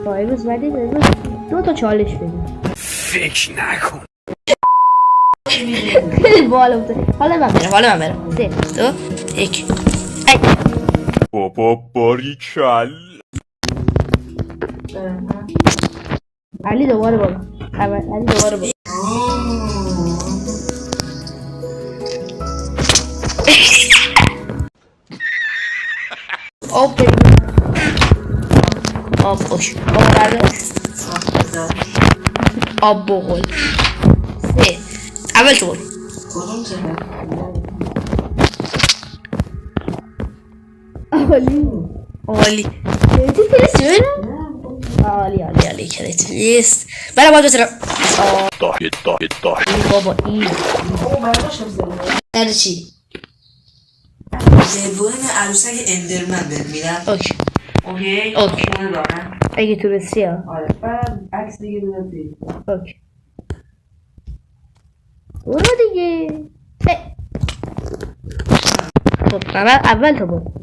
امروز ولی امروز 2 تا چالش بدیم. فکر نکن. خیلی بالا بوده. حالا من برم 3 2 1 بابا باریکل. علی دوباره بالا. علی دوباره بالا. آب خوش. آب بغل. 3 اول تو برو. عالی عالی کلیت نیست. برای باید بسرم داه بابا این در چی؟ زبون عروسک اندرمن بهت میدم. اوکی خونه دارم. اگه تونستی ها. آره بعد عکس دیگه بذار توی. اوکی برو دیگه. خب اول تو برو.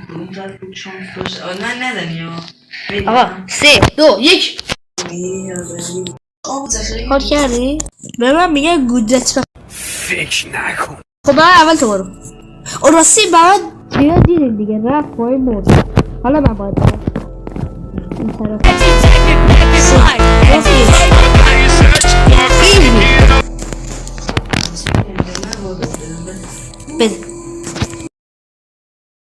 کدوم زد بود شانس داشت. من ندنی ها. آقا 3 2 1 کار کردی؟ به من میگه گودت. فکر نکن. خب اول تو برو. اون راستی بعد دیگه دیدیم دیگه رفت پای مرد. حالا من باید برم این طرف.